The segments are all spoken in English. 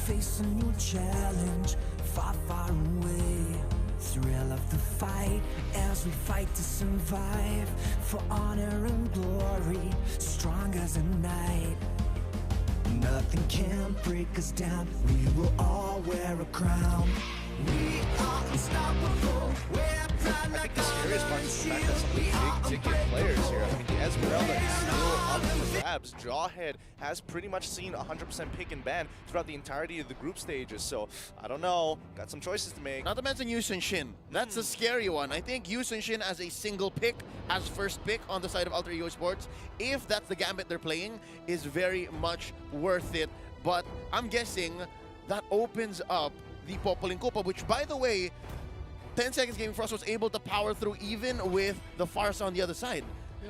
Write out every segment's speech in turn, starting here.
face a new challenge, far, far away. Thrill of the fight as we fight to survive, for honor and glory, strong as a knight. Nothing can break us down, we will all wear a crown. We are unstoppable, we're proud I like think the scariest part is the fact that some of the we big ticket players here, I mean, the Esmeralda is still up for grabs. Jawhead has pretty much seen 100% pick and ban throughout the entirety of the group stages, so I don't know, got some choices to make. Not to mention Yusun Shin. That's a scary one. I think Yusun Shin as a single pick, as first pick on the side of Alter Ego Sports, if that's the gambit they're playing, is very much worth it. But I'm guessing that opens up the Popolin Kupa, which, by the way, 10 Seconds Gaming Frost was able to power through even with the Farsa on the other side.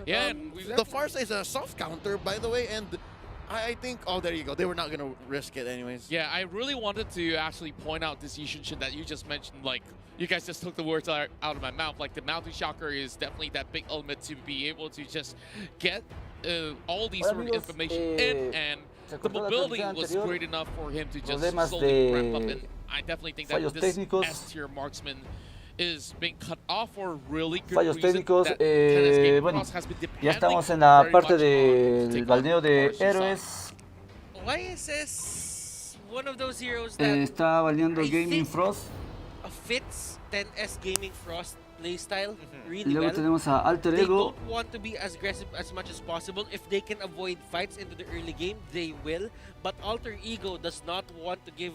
Yeah, the Farsa is a soft counter, by the way, and I think, oh, there you go. They were not going to risk it anyways. Yeah, I really wanted to actually point out this Yusun Shin that you just mentioned. Like, you guys just took the words out of my mouth. Like, the Mountain Shocker is definitely that big element to be able to just get all these sort of information in, and the mobility was great enough for him to just slowly ramp up. And I definitely think that this S-tier marksman is being cut off for a really good Fallos reason. técnicos, bueno, has been ya estamos depending en la very parte much del on baldeo de takeoff héroes. YSS, one of those heroes that Está baldeando I Gaming think Frost. fits 10S Gaming Frost playstyle Y really luego well. tenemos a Alter They Ego. don't want to be as aggressive as much as possible. If they can avoid fights into the early game, they will. But Alter Ego does not want to give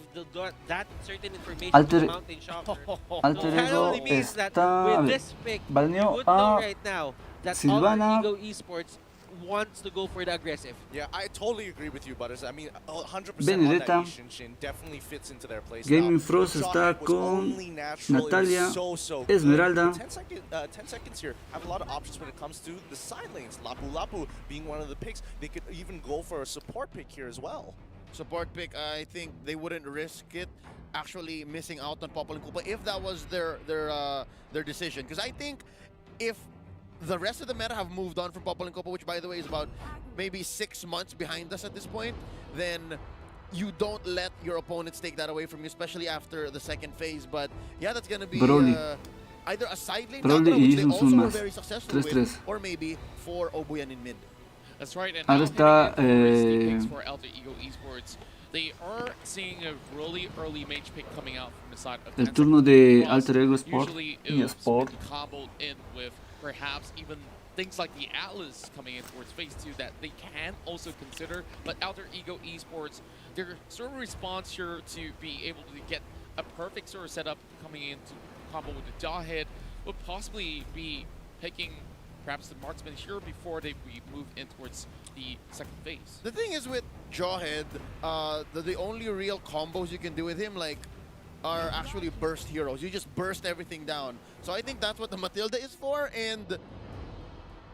that certain information to the Mountain Shocker. Alter That Ego only means that está... with this pick, you balneó would know a right now that Silvana. Alter Ego Esports wants to go for the aggressive. Yeah, I totally agree with you, Butters. I mean, 100% Benedetta. on that Yusun Shin definitely fits into their playstyle. Gaming Frost Jawhead está was con only natural, it was Natalia, so Esmeralda. good. 10 seconds here have a lot of options when it comes to the side lanes. Lapu Lapu being one of the picks. They could even go for a support pick here as well. Support pick, I think they wouldn't risk it actually missing out on Popolin Kupa if that was their decision. Because I think if the rest of the meta have moved on from Popolin Kupa, which by the way is about maybe 6 months behind us at this point, then you don't let your opponents take that away from you, especially after the second phase. But yeah, that's going to be either a side lane counter, which they also were very successful with, or maybe for Obuyan in mid. That's right, and Ahora está for Alter Ego Esports. They are seeing a really early mage pick coming out from the side of el turno de Alter Ego Sport Usually y it Sport. was comboed in with perhaps even things like the Atlas coming in towards phase 2 that they can also consider. But Alter Ego Esports, their sort of response here to be able to get a perfect sort of setup coming into combo with the Jawhead would possibly be picking perhaps the marksman here before they move in towards the second phase. The thing is with Jawhead, the only real combos you can do with him are actually burst heroes. You just burst everything down. So I think that's what the Matilda is for, and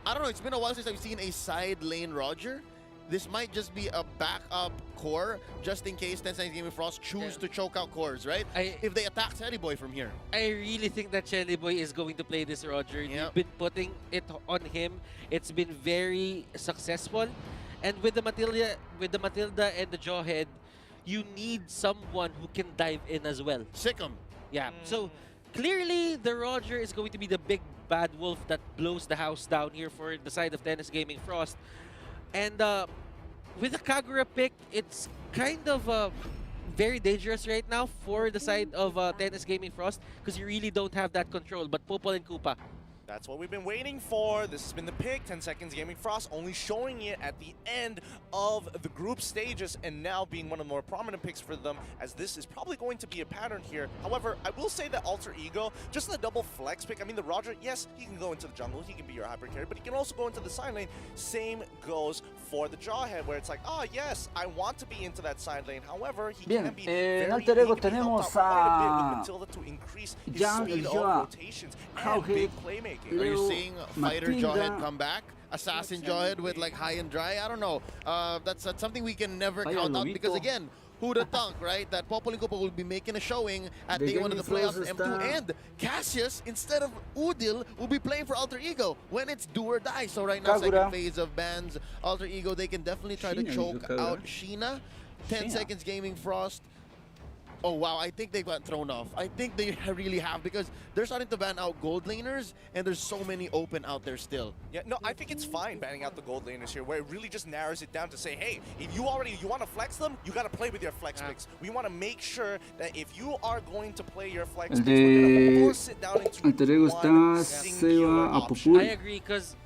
I don't know, it's been a while since I've seen a side lane Roger. This might just be a backup core, just in case 10 Seconds Gaming Frost choose to choke out cores, right? If they attack Shelly Boy from here. I really think that Shelly Boy is going to play this Roger. You've been putting it on him. It's been very successful. And with the Matilda and the Jawhead, you need someone who can dive in as well. Sick him. Yeah. So clearly the Roger is going to be the big bad wolf that blows the house down here for the side of Tennis Gaming Frost. And with the Kagura pick, it's kind of very dangerous right now for the side of Tennis Gaming Frost because you really don't have that control. But Popolin Kupa, That's what we've been waiting for. This has been the pick. 10 Seconds Gaming Frost only showing it at the end of the group stages and now being one of the more prominent picks for them, as this is probably going to be a pattern here. However, I will say that Alter Ego, just the double flex pick, I mean, the Roger, yes, he can go into the jungle, he can be your hyper carry, but he can also go into the side lane. Same goes for the Jawhead, where it's like, oh yes, I want to be into that side lane. However, he can be very en Alter Ego he can be helped tenemos out quite a bit a with Matilda to increase his Jan, speed of Joa, rotations and Jawhead, big playmaking. Are you seeing Fighter Matilda. Jawhead come back? Assassin Jawhead with like high and dry? I don't know. That's something we can never Vaya count out lobito. because again, who'd have thunk, right? That Popolin Kupa will be making a showing at day one of the playoffs in M2, and Cassius, instead of Udil, will be playing for Alter Ego when it's do or die. So right now, Kagura. second phase of bans, Alter Ego, they can definitely try to Sheena, choke Kagura. out Sheena. 10 Sheena. seconds Gaming Frost. Oh wow, I think they got thrown off. I think they really have, because they're starting to ban out gold laners, and there's so many open out there still. Yeah, no, I think it's fine banning out the gold laners here, where it really just narrows it down to say, hey, if you want to flex them, you got to play with your flex picks. We want to make sure that if you are going to play your flex El picks, we're going to de force it down into alter ego one está Seba singular a option. Popul. I agree, because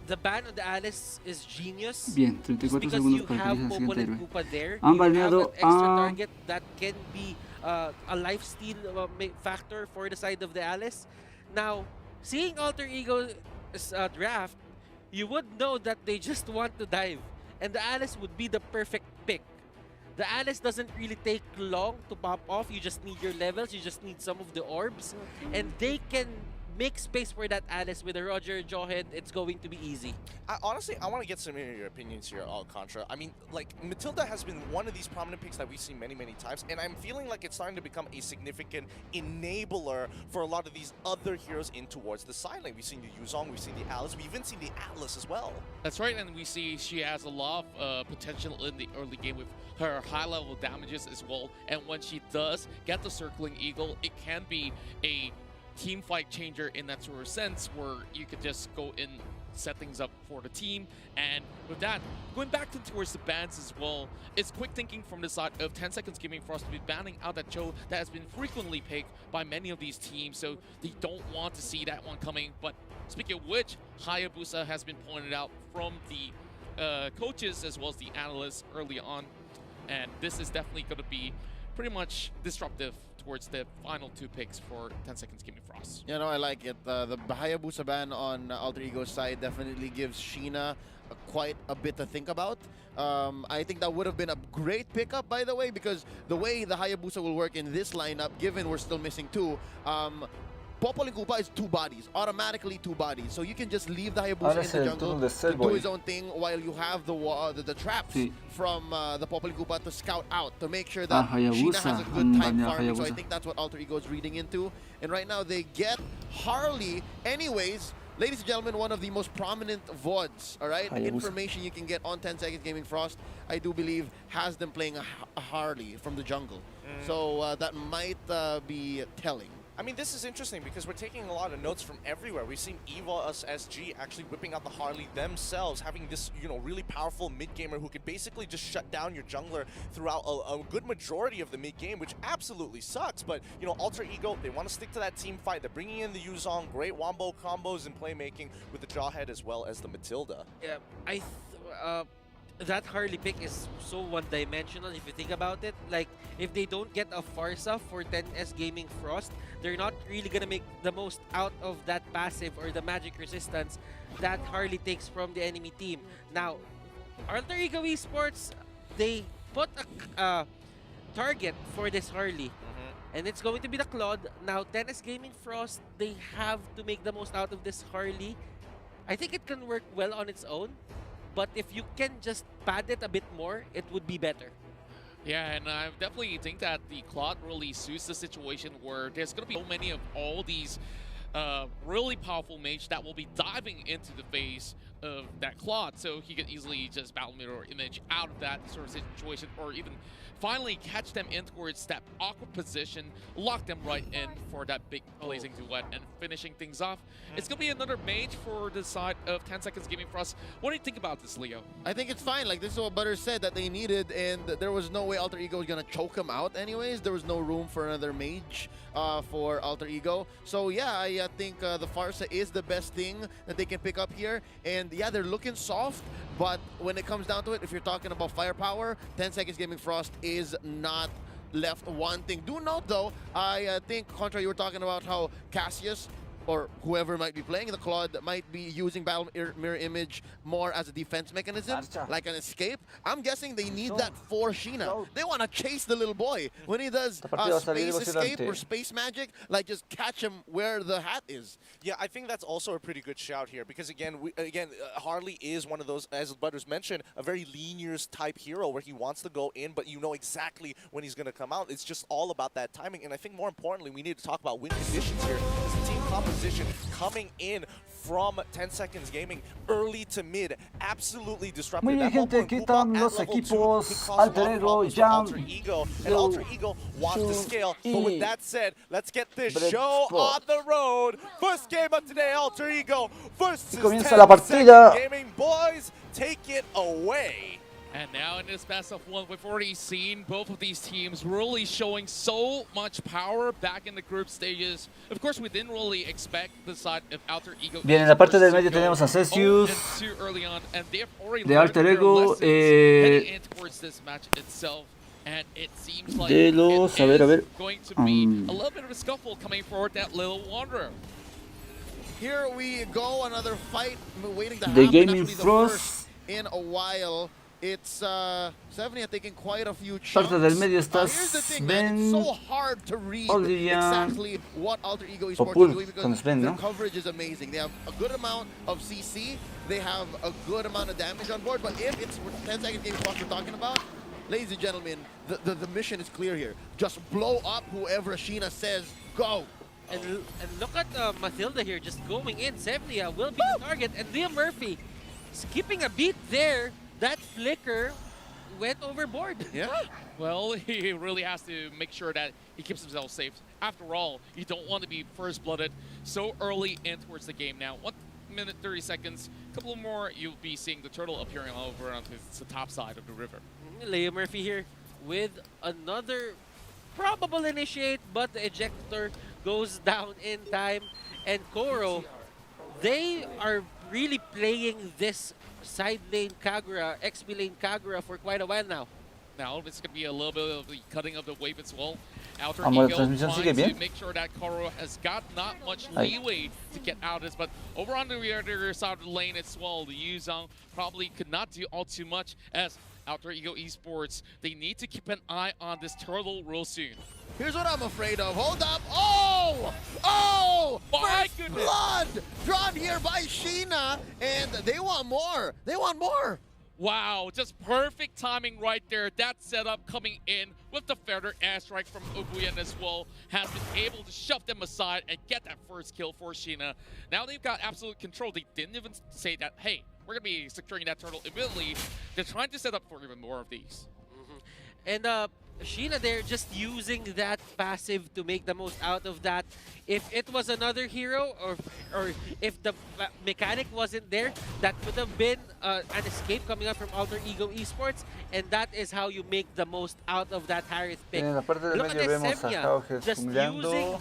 the ban on the Alice is genius. Bien, Just 34 because segundos you para que have elija el Popol siguiente and héroe. Koopa there, Han you have baneado an extra a- target that can be a lifesteal factor for the side of the Alice. Now, seeing Alter Ego's draft, you would know that they just want to dive, and the Alice would be the perfect pick. The Alice doesn't really take long to pop off. You just need your levels, you just need some of the orbs, and they can make space for that Alice with a Roger Jawhead. It's going to be easy. Honestly, I want to get some of your opinions here, Alcantara. I mean, like, Matilda has been one of these prominent picks that we've seen many, many times, and I'm feeling like it's starting to become a significant enabler for a lot of these other heroes in towards the side lane. We've seen the Yuzong, we've seen the Alice, we've even seen the Atlas as well. That's right, and we see she has a lot of potential in the early game with her high-level damages as well. And when she does get the Circling Eagle, it can be a team fight changer in that sort of sense, where you could just go and set things up for the team. And with that, going back towards the bans as well, it's quick thinking from the side of 10 Seconds Gaming for us to be banning out that Cho that has been frequently picked by many of these teams, so they don't want to see that one coming. But speaking of which, Hayabusa has been pointed out from the coaches as well as the analysts early on, and this is definitely going to be pretty much disruptive towards the final two picks for 10 Seconds Gaming Frost. You know, I like it. The Hayabusa ban on Alter Ego's side definitely gives Sheena quite a bit to think about. I think that would have been a great pickup, by the way, because the way the Hayabusa will work in this lineup, given we're still missing two, Popol and Koopa is two bodies, automatically two bodies. So you can just leave the Hayabusa Ahora in es the el jungle turno de to do Cellboy. his own thing while you have the traps Sí. from the Popol and Koopa to scout out, to make sure that Hayabusa. Sheena has a good Han time baneado a farming. So I Hayabusa. think that's what Alter Ego is reading into. And right now they get Harley. Anyways, ladies and gentlemen, one of the most prominent VODs, all right? Hayabusa. Information you can get on 10 Seconds Gaming Frost, I do believe, has them playing a Harley from the jungle. So that might be telling. I mean, this is interesting because we're taking a lot of notes from everywhere. We've seen Eva's SG actually whipping out the Harley themselves, having this, you know, really powerful mid-gamer who could basically just shut down your jungler throughout a good majority of the mid-game, which absolutely sucks. But, you know, Alter Ego, they want to stick to that team fight. They're bringing in the Yuzong, great wombo combos and playmaking with the Jawhead as well as the Matilda. Yeah, that Harley pick is so one-dimensional if you think about it. Like, if they don't get a Farsa for 10S Gaming Frost, they're not really gonna make the most out of that passive or the magic resistance that Harley takes from the enemy team. Now, Alter Ego Esports, they put a target for this Harley, and it's going to be the Claude. Now, 10S Gaming Frost, they have to make the most out of this Harley. I think it can work well on its own, but if you can just pad it a bit more, it would be better. Yeah, and I definitely think that the Claude really suits the situation where there's going to be so many of all these really powerful mage that will be diving into the face of that Claude, so he could easily just battle mirror image out of that sort of situation, or even finally catch them in towards that awkward position, lock them right in for that big blazing duet, and finishing things off. It's going to be another mage for the side of 10 Seconds Gaming for us. What do you think about this, Leo? I think it's fine. Like, this is what Butter said that they needed, and there was no way Alter Ego was going to choke him out anyways. There was no room for another mage for Alter Ego. So, yeah, I think the Farsa is the best thing that they can pick up here. And, yeah, they're looking soft, but when it comes down to it, if you're talking about firepower, 10 Seconds Gaming Frost is not left wanting. Do note, though, I think, Contra, you were talking about how Cassius, or whoever might be playing the Claude, might be using Battle Mirror Image more as a defense mechanism, like an escape. I'm guessing they need that for Sheena. They want to chase the little boy. When he does space escape or space magic, like, just catch him where the hat is. Yeah, I think that's also a pretty good shout here because, again, Harley is one of those, as Butters mentioned, a very linear type hero where he wants to go in, but you know exactly when he's going to come out. It's just all about that timing. And I think more importantly, we need to talk about win conditions here. This team composition coming in from 10 Seconds Gaming, early to mid, absolutely disrupted. Muy bien, That whole gente, point, aquí Grupo están at los level 2 equipos can cause a lot Alter of Ego, problems for Jam, Alter Ego, and Alter Ego wants to scale. But with that said, let's get this Bread show Sport. on the road. First game of today, Alter Ego versus Y comienza 10 la partida. Seconds Gaming. Boys, take it away. And now in this best of one, we've already seen both of these teams really showing so much power back in the group stages. Of course, we didn't really expect the side of Alter Ego. Bien, en la parte del medio tenemos a Celsius de Alter Ego, de los, a ver, Here we go, another fight waiting to The happen. Gaming Actually, the Frost. first in a while. It's 70 taking quite a few chunks. Parte del medio está Here's the thing, man. It's Sven, so hard to read Odrian, exactly what Alter Ego o Esports Pul is doing because con Sven, their ¿no? coverage is amazing. They have a good amount of CC. They have a good amount of damage on board. But if it's 10 second game plus we're talking about, ladies and gentlemen, the mission is clear here. Just blow up whoever Sheena says go. And look at Mathilda here just going in. Sevnia will be the target. And Liam Murphy skipping a beat there. That flicker went overboard. Yeah. Well, he really has to make sure that he keeps himself safe. After all, you don't want to be first-blooded so early in towards the game. Now, 1 minute 30 seconds, a couple more, you'll be seeing the turtle appearing over on the top side of the river. Liam Murphy here with another probable initiate, but the ejector goes down in time. And Koro, they are really playing this side lane Kagura, XP lane Kagura for quite a while now. Now it's going to be a little bit of the cutting of the wave as well. Alter Vamos, Ego la transmisión sigue trying to bien. make sure that Koro has got not much Ahí. leeway to get out of this, but over on the other side of the lane as well, the Yuzong probably could not do all too much as Alter Ego Esports. They need to keep an eye on this turtle real soon. Here's what I'm afraid of. Hold up. Oh! Oh! My First goodness. blood drawn here by Sheena. And they want more. They want more. Wow, just perfect timing right there. That setup coming in with the feather airstrike from Ubuyan as well has been able to shove them aside and get that first kill for Sheena. Now they've got absolute control. They didn't even say that, hey, we're going to be securing that turtle immediately. They're trying to set up for even more of these. And Sheena there just using that passive to make the most out of that. If it was another hero or if the mechanic wasn't there, that would have been an escape coming up from Alter Ego Esports, and that is how you make the most out of that Harith pick. En la parte del Look at medio this vemos a Semia Jauge just jungleando. using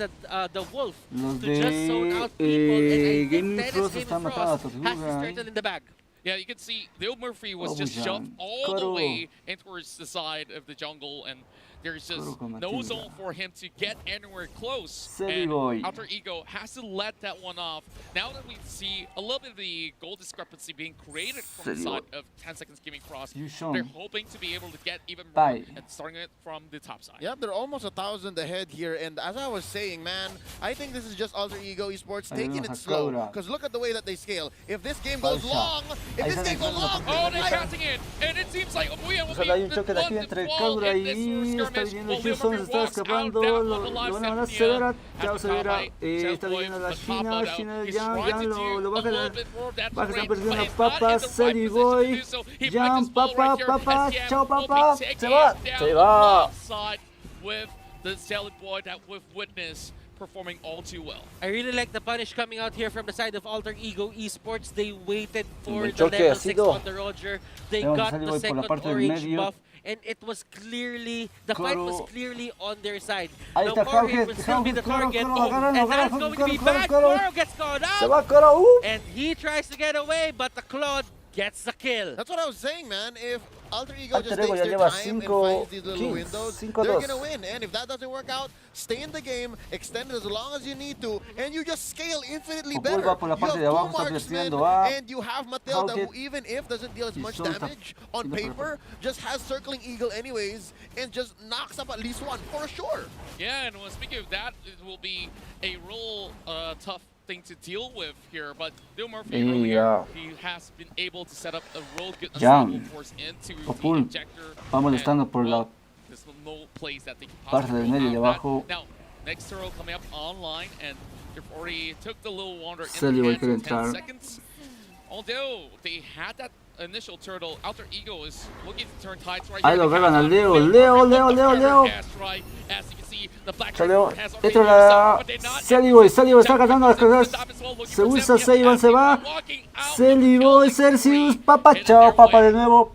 the wolf Los to just zone out people, and I think Gaming Dennis Frost Gaming están matando a Frost has Tortuga. his turtle in the bag. Yeah, you can see Lil Murphy was Oh, just Bujan. shoved all the Koro. way in towards the side of the jungle, and there's just Koro con no Matilda. zone for him to get anywhere close. Silly And boy. Alter Ego has to let that one off. Now that we see a little bit of the goal discrepancy being created from the Silly side boy. of 10 Seconds Gaming Frost, You shown. they're hoping to be able to get even more Bye. and starting it from the top side. Yep, they're almost 1,000 ahead here. And as I was saying, man, I think this is just Alter Ego Esports taking it slow. Hakura. Because look at the way that they scale. If this game goes Falsa. long, if Ahí this se game goes encuentra long, Oh, they're I- passing in, and it seems like Ubuyan will Ojalá hay un be choque de aquí the entre one Kagura in this y está skirmish. viniendo Well, Lil Houston, se Murphy está walks out escapando, down lo on the live van a Sevilla. acelerar, Has Chao to Severa, top right, está Boy, viniendo la but China, Papa China now, he's Jan trying to lo do va a a little quedar, bit more of that va a estar terrain, perdiendo but las he's not in papas, the right Seri position Boy, to do so. He Jan, finds his ball Papa, right here. Papa, Hacia chao will be Papa, taking se va, it down se the va. left side with the Salad Boy that we've witnessed performing all too well. I really like the punish coming out here from the side of Alter Ego Esports. They waited for buen the choque level ha 6 sido. on the Roger. They Vemos a got Sally the Boy por la second parte del orange medio. buff, and it was clearly, the fight was Koro. clearly on their side. Ahí Now está Jorge Jorge, will still be the Koro, target, Koro, agárralo, and that's agárralo, going to be Koro, bad. Koro. Koro gets caught Se out, va Koro, and he tries to get away, but the Claude gets the kill. That's what I was saying, man. If Alter Ego Alter just Ego takes ya their lleva time and cinco finds these little kills, windows, 5-2. they're gonna win. And if that doesn't work out, stay in the game, extend it as long as you need to, and you just scale infinitely Popul better. va por la You parte have de abajo, two está marksmen, presionando a and you have Matilda, Hauget. who even if doesn't deal as Y much Son está damage on haciendo paper, just has circling eagle anyways, and just knocks up at least one for sure. Yeah, and well, speaking of that, it will be a real tough thing to deal with here, but Lil Murphy earlier, he has been able to set up a real good Jan. force into Popul the injector. va molestando and, por la there's no place that they can parte possibly del go medio y out of abajo. that. Now, next turtle coming up online, and they've already took the little wander in Celi the va a hands querer in 10 entrar. seconds. Although they had that initial turtle, Alter Ego is looking to turn tides right Ahí here. lo regan al Leo. Leo. Leo. Entra la Celiboy está ganando las carreras. Se usa Seiban, se va. Celiboy, Celsius, papa, chao, papa de nuevo.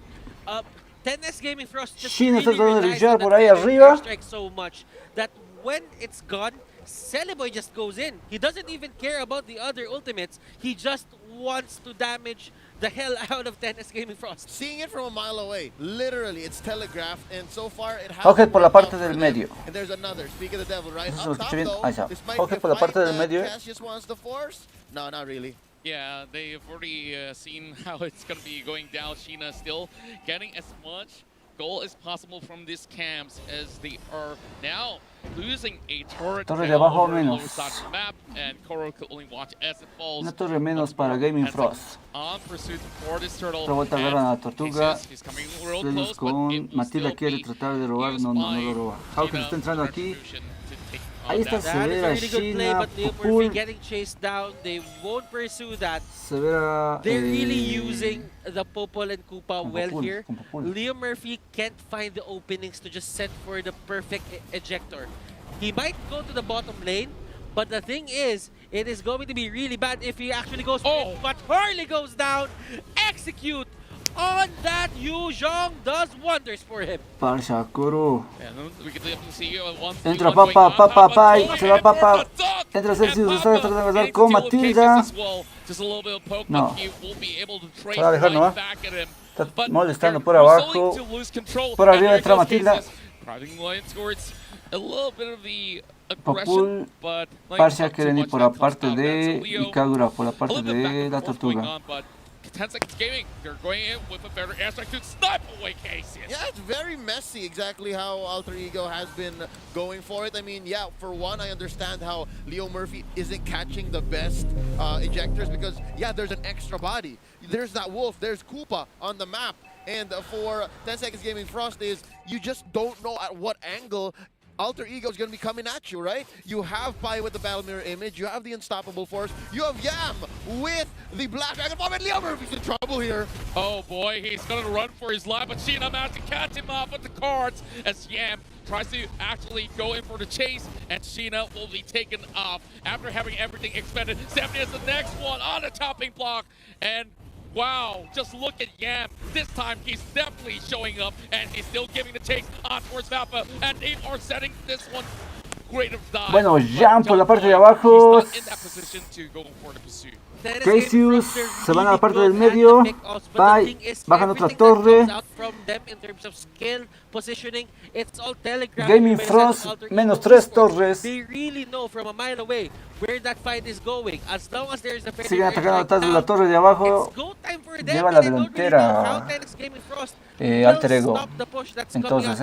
10S Gaming Frost just Shin está really tratando de relies luchar on por that ahí enemy arriba. airstrike so much that when it's gone, Celiboy just goes in. He doesn't even care about the other ultimates. He just wants to damage the hell out of 10S Gaming Frost. Seeing it from a mile away, literally, it's telegraphed, and so far it has. Hockey por la parte del medio. And there's another. Speak of the devil, right? Eso es Up lo que top, estoy viendo. though, Ahí está. this might Hockey be a por la fight parte del that medio. Cassius wants to force. No, not really. Yeah, they've already seen how it's going to be going down. Sheena still getting as much goal as possible from these camps as they are now losing a turret Torre de down abajo over the menos. lower side of the map, and Koro could only watch as it falls. Una torre menos para Gaming Frost. On pursuit for this turtle. Otra vuelta agarran a la and tortuga. he's coming real Celos close, but con it will Matilda still quiere be tratar de robar. used No lo by roba. Hawkins Sheena está entrando for aquí. retribution to take Ahí on está that. That is a Severa, really good play, Sheena, but Leo Murphy Pupul. getting chased down. They won't pursue that. Severa. They're really using the Popol and Koopa Con well Popul, here. con Popul. Leo Murphy can't find the openings to just set for the perfect ejector. He might go to the bottom lane, but the thing is, it is going to be really bad if he actually goes for it. But Harley goes down. Execute on that. Yu Zhong does wonders for him. Parsha, Koro. And we can definitely see one. Entra one going Papa, on, Papa, but Pai, se va Papa. Duck. Entra Celsius, And está Papa tratando de agarrar needs con to deal with cases Matilda. as well. Just a little bit of poke, No. but he will be able to trace Se va a dejar right nomás. back at him. Está But molestando por they're abajo. starting to lose control. Por And arriba there entra goes Matilda. Cases, driving line towards a little bit of the Popul, aggression, but like, Parsha not too quieren ir much por la that comes parte out there. de So Leo, Ikagura, por la a parte little bit back de and la forth going tortuga. on, but 10 seconds gaming, they're going in with a better airstrike to snipe away cases. Yeah, it's very messy exactly how Alter Ego has been going for it. I mean, yeah, for one, I understand how Leo Murphy isn't catching the best ejectors because, yeah, there's an extra body. There's that wolf, there's Koopa on the map. And for 10 Seconds Gaming Frost is, you just don't know at what angle Alter Ego is going to be coming at you, right? You have Pai with the Battle Mirror image, you have the Unstoppable Force, you have Yam with the Black Dragon Bomb, and Leo Murphy's in trouble here. Oh boy, he's gonna run for his life, but Sheena managed to catch him off with the cards as Yam tries to actually go in for the chase, and Sheena will be taken off after having everything expended. Stephanie is the next one on the topping block, and wow, just look at Yam. This time he's definitely showing up, and he's still giving the chase on towards Vapa, and they are setting this one great of dive. Bueno, But Yam por la parte de Boy, abajo. he's not in that position to go for the pursuit. Cassius se van a la parte del medio. Pai, bajan otra torre. Gaming Frost, menos 3 torres. Siguen atacando atrás de la torre de abajo. Lleva la delantera Alter Ego. Entonces,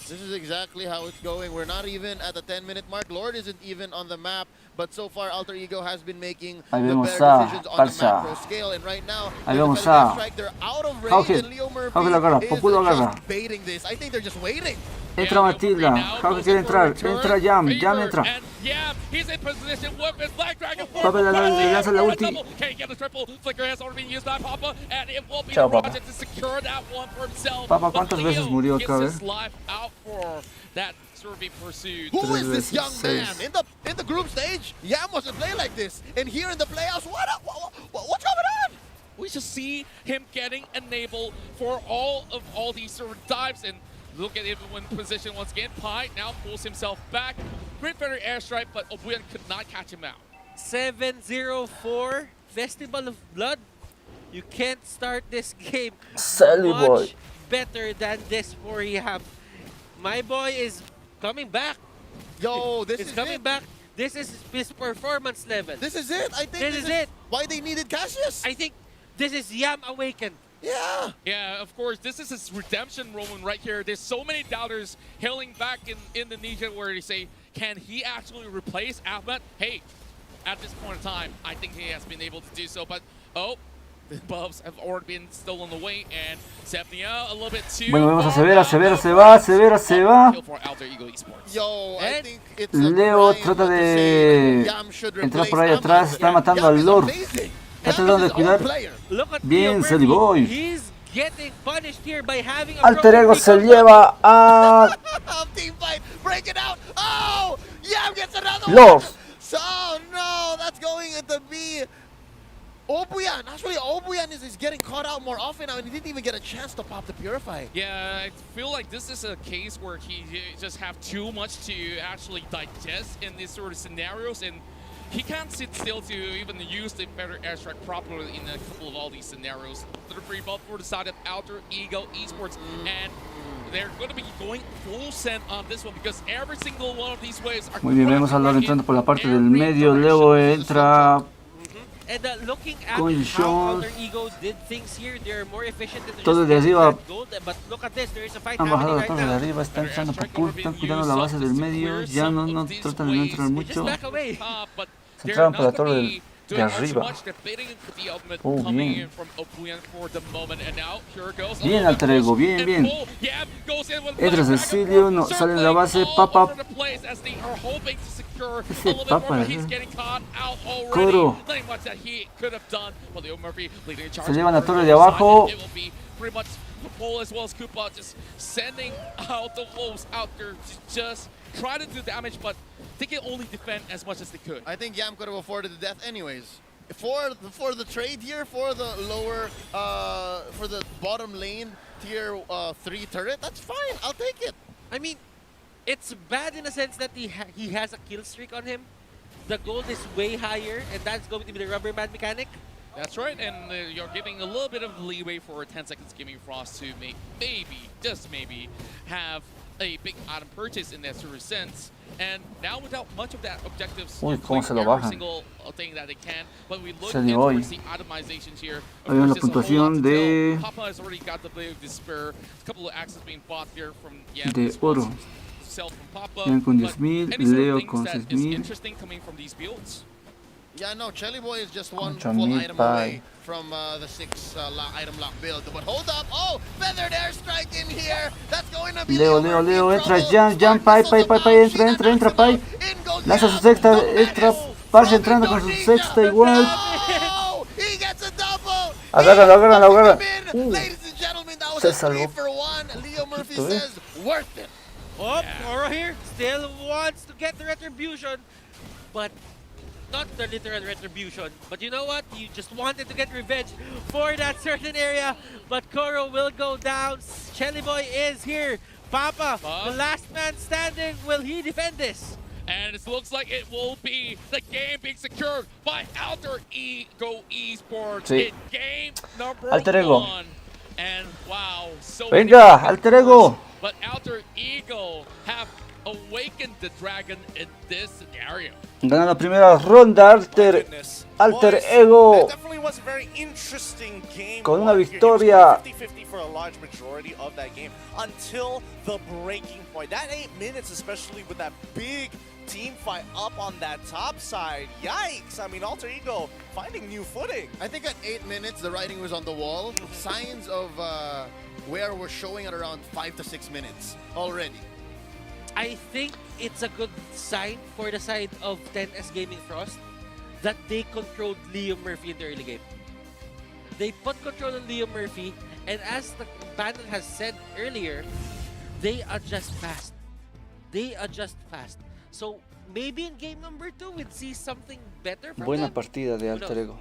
This is exactly how it's going. We're not even at the 10-minute mark. Lord isn't even on the map, but so far Alter Ego has been making Ahí the vemos better a decisions on the Parsha. macro scale. And right now, Ahí they're vemos defending a that strike. They're out of range, Hawkins. and Leo Murphy Hawkins lo agarra, is Popul lo agarra. just baiting this. I think they're just waiting. Entra Matilda. Hawkins quiere entrar. Entra Yam. Yam entra. Yeah, he's in position with his Black Dragon. Papa le lanza la ulti. Can't get the triple. Flicker has already been used by Papa, and it will be Chao, the Papa. Roger to secure that one for himself. Papa, But ¿cuántas Leo veces murió acá, gets his life out for that Survey pursuit. Who is this veces young man? seis. In the group stage, Yam wasn't playing like this. And here in the playoffs, what's going on? We just see him getting enabled for all these sort of dives, and look at him in position once again. Pai now pulls himself back. Great feather airstrike, but Obuyan could not catch him out. 7-0-4 Festival of Blood. You can't start this game Sally boy. much better than this for Yam. My boy is coming back. Yo, this He's is coming it. back. This is his performance level. This is it. I think This is it. why they needed Cassius. I think this is Yam awakened. Yeah. Yeah, of course, this is his redemption moment right here. There's so many doubters hailing back in Indonesia where they say, can he actually replace Ahmed? Hey, at this point in time, I think he has been able to do so, but oh, buffs have already been stolen away, and Sepnia a little bit too. Bueno, vemos a far. Severa, Severa se va, Severa se va. Kill for Alter Ego Esports. Yo, I And think it's a Leo crime trata to de say Yam should entrar replace por ahí Amaz. atrás, está matando Yam al is Lord. amazing. Está Yam tratando is de his own cuidar. player. Look at Bien, Leo Silly Murphy. Boy. He's getting punished here by having a Alter broken Ego se recall. lleva a Team fight, break it out. Oh, Yam gets another Lord. one. So no, that's going into B. Obuyan, actually Obuyan is getting caught out more often now, and he didn't even get a chance to pop the Purify. Yeah, I feel like this is a case where he just have too much to actually digest in these sort of scenarios, and he can't sit still to even use the better airstrike properly in a couple of all these scenarios. The free ball for the side of Alter Ego Esports, and they're going to be going full send on this one because every single one of these waves are Muy bien, vemos a Lord in entrando por la parte del every medio. direction. Luego entra And looking at Con how Sean. Alter Ego did things here, they're more efficient than Todo just de getting arriba. that gold. But look at this, there is a fight Han happening bajado la right torre de now. arriba, están entrando por punto, están cuidando la base del medio. Ya no tratan de no entrar They mucho. just back away. Se entraron por la torre de arriba. Oh, bien. Bien, Alter Ego, bien, bien. Entra Cecilio, no, sale de la base, Papa. Ese Papa, Coro. Se llevan la torre de abajo. Pole as well as Koopa just sending out the wolves out there to just try to do damage, but they can only defend as much as they could. I think Yam could have afforded the death anyways. For the trade here, for the lower, for the bottom lane tier 3 turret, that's fine. I'll take it. I mean, it's bad in a sense that he has a kill streak on him. The gold is way higher, and that's going to be the rubber band mechanic. That's right, and you're giving a little bit of leeway for 10 seconds Gaming Frost to maybe, just maybe, have a big item purchase in that sort of sense. And now without much of that objectives, Uy, you're cómo se lo every bajan. single thing that they can. But we look Se at le voy. towards the itemizations here. Of Ahí ven la course, there's a whole puntuación lot to de- tell. Papa has already got the Blade of Despair. A couple of axes being bought here from De oro. Sell from Papa. Ian con But 10,000, any sort of Leo things con that is 6,000. interesting coming from these builds. Yeah, no, Chelly Boy is just one 8,000 full item pa. away from the 6 item lock build. But hold up, oh, feathered airstrike in here. That's going to be Leo, entra, Jam, Pai, entra, Pai. Lanza su sexta, entra, Parche entrando con su sexta igual. Oh, he gets a double. Agárralo. Ladies and gentlemen, that was Se a 3 salvó. for 1. Leo Murphy Esto, says, worth it. Oh, Oro here still wants to get the retribution, but not the literal retribution. But you know what? You just wanted to get revenge for that certain area. But Koro will go down. Chelly Boy is here. Papa, the last man standing. Will he defend this? And it looks like it will be the game being secured by Alter Ego Esports Sí. in game number Alter Ego. 1. And wow, so Venga, many Alter Ego. But Alter Ego have awakened the dragon in this scenario. Gana la primera ronda, Alter Ego. That definitely was a very interesting game. Con una Here, he was victoria. 50-50 for a large majority of that game until the breaking point. That 8 minutes, especially with that big team fight up on that top side. Yikes! I mean, Alter Ego finding new footing. I think at 8 minutes, the writing was on the wall. Signs of where we're showing at around 5 to 6 minutes already. I think it's a good sign for the side of 10S Gaming Frost that they controlled Leo Murphy in the early game. They put control on Leo Murphy, and as the panel has said earlier, they adjust fast. So maybe in game number 2 we'd see something better from Buena them. partida de Alter Ego.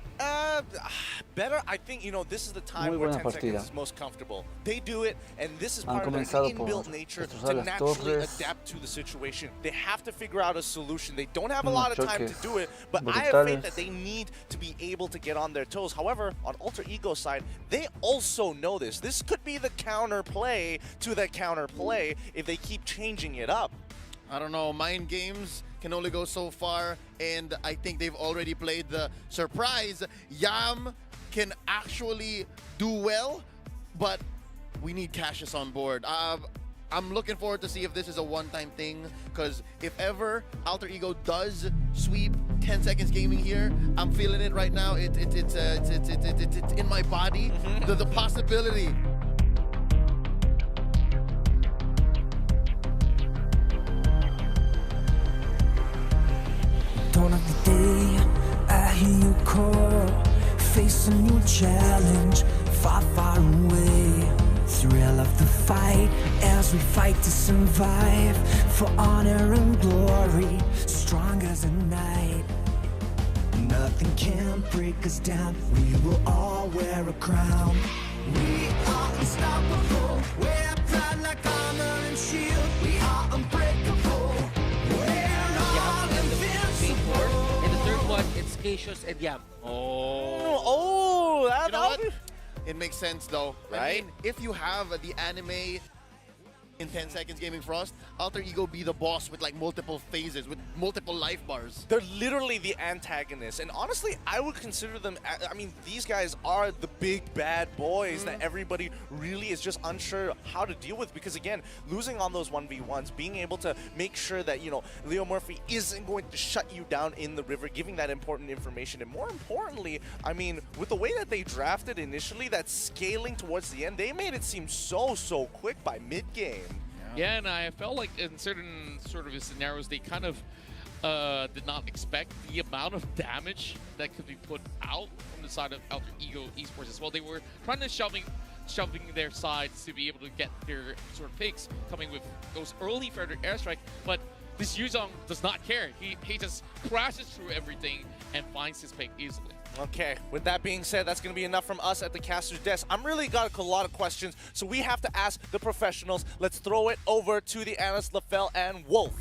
Better, I think, you know, this is the time Muy where buena 10 partida. seconds is most comfortable. They do it, and this is Han part of their comenzado por inbuilt nature destrozar to las naturally torres. adapt to the situation. They have to figure out a solution. They don't have a Unos lot of time to choques do it, but I have faith brutales. that they need to be able to get on their toes. However, on Alter Ego's side, they also know this. This could be the counter play to the counter play if they keep changing it up. I don't know, mind games can only go so far, and I think they've already played the surprise. Yam can actually do well, but we need Cassius on board. I'm looking forward to see if this is a one-time thing, because if ever Alter Ego does sweep 10 seconds gaming here, I'm feeling it right now. It's in my body. The possibility. Dawn of the day, I hear you call. Face a new challenge, far, far away. Thrill of the fight as we fight to survive. For honor and glory, strong as a knight. Nothing can break us down. We will all wear a crown. We are unstoppable. Wear pride like armor and shield. We are unbreakable. We're all invincible. And the third one, it's Cassius and Yam. Oh, You know what? It makes sense though, Right? I mean, if you have the anime in 10 seconds gaming Frost, Alter Ego be the boss with like multiple phases, with multiple life bars. They're literally the antagonists, and honestly, I would consider them. I mean, these guys are the big bad boys that everybody really is just unsure how to deal with. Because again, losing on those 1v1s, being able to make sure that Leo Murphy isn't going to shut you down in the river, giving that important information, and more importantly, I mean, with the way that they drafted initially, that scaling towards the end, they made it seem so quick by mid game. Yeah, and I felt like in certain sort of scenarios, they kind of did not expect the amount of damage that could be put out from the side of Alter Ego Esports as well. They were trying to shoving their sides to be able to get their sort of picks, coming with those early further airstrike, but this Yuzong does not care. He just crashes through everything and finds his pick easily. Okay, with that being said, that's going to be enough from us at the caster's desk. I'm really got a lot of questions, so we have to ask the professionals. Let's throw it over to the analysts, LaFell and Wolf.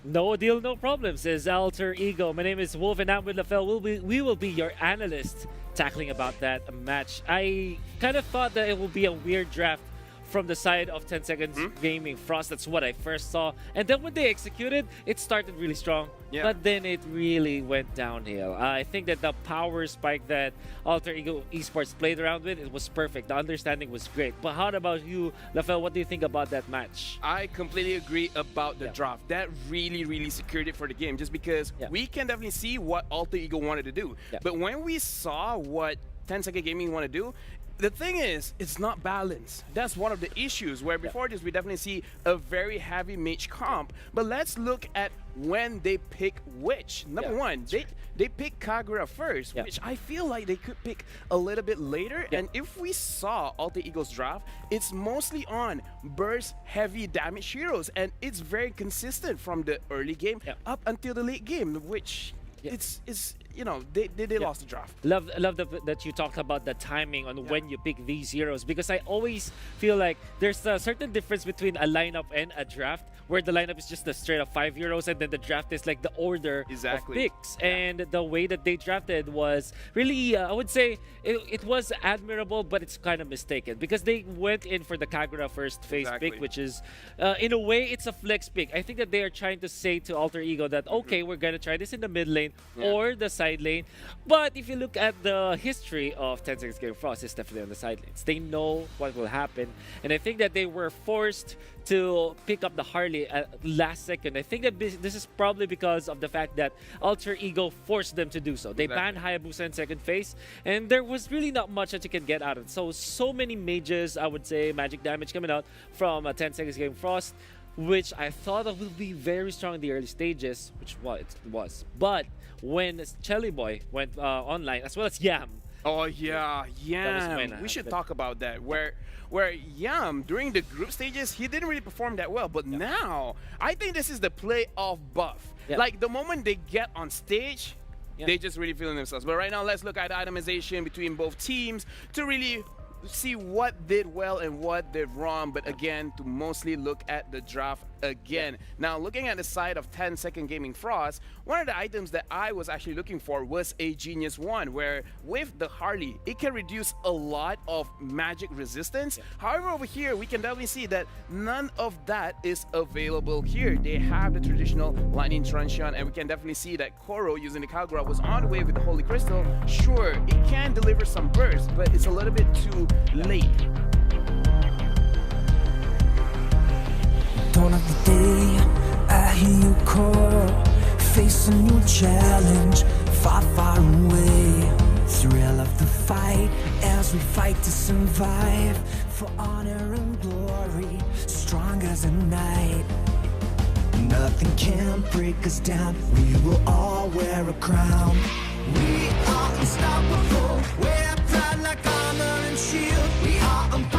No deal, no problem, says Alter Ego. My name is Wolf and I'm with LaFell. We will be your analyst tackling about that match. I kind of thought that it would be a weird draft from the side of 10 Seconds Gaming Frost. That's what I first saw. And then when they executed, it started really strong. Yeah. But then it really went downhill. I think that the power spike that Alter Ego Esports played around with, it was perfect. The understanding was great. But how about you, LaFell? What do you think about that match? I completely agree about the draft. That really secured it for the game, just because we can definitely see what Alter Ego wanted to do. But when we saw what 10 Second Gaming want to do, the thing is, it's not balanced. That's one of the issues, where before this, we definitely see a very heavy mage comp. But let's look at when they pick which. Number one, they pick Kagura first, which I feel like they could pick a little bit later. And if we saw Alter Ego's draft, it's mostly on burst heavy damage heroes. And it's very consistent from the early game up until the late game, which it's they lost the draft. Love that you talked about the timing on when you pick these heroes, because I always feel like there's a certain difference between a lineup and a draft, where the lineup is just a straight up 5 heroes and then the draft is like the order of picks. And the way that they drafted was really, I would say, it was admirable, but it's kind of mistaken, because they went in for the Kagura first phase pick, which is, in a way, it's a flex pick. I think that they are trying to say to Alter Ego that, okay, we're going to try this in the mid lane or the side lane. But if you look at the history of 10 Seconds Gaming Frost, it's definitely on the side lanes. They know what will happen. And I think that they were forced to pick up the Harley at last second. I think that this is probably because of the fact that Alter Ego forced them to do so. They banned Hayabusa in second phase, and there was really not much that you can get out of it. So many mages, I would say, magic damage coming out from 10 Seconds Gaming Frost, which I thought will be very strong in the early stages, which it was. But when Chelly Boy went online, as well as Yam. Oh yeah, Yam. We should talk about that. Where Yam, during the group stages, he didn't really perform that well. But now, I think this is the play of buff. Like, the moment they get on stage, they just really feeling themselves. But right now, let's look at itemization between both teams to really see what did well and what did wrong, but again, to mostly look at the draft again. Now, looking at the side of 10 Second Gaming Frost, one of the items that I was actually looking for was a Genius One, where with the Harley, it can reduce a lot of magic resistance. However, over here, we can definitely see that none of that is available here. They have the traditional Lightning Truncheon, and we can definitely see that Koro, using the Kagura, was on the way with the Holy Crystal. Sure, it can deliver some burst, but it's a little bit too late. hear you call, face a new challenge, far, far away. Thrill of the fight as we fight to survive, for honor and glory, strong as a knight. Nothing can break us down, we will all wear a crown. We are unstoppable, wear pride like armor and shield. We are unbreakable.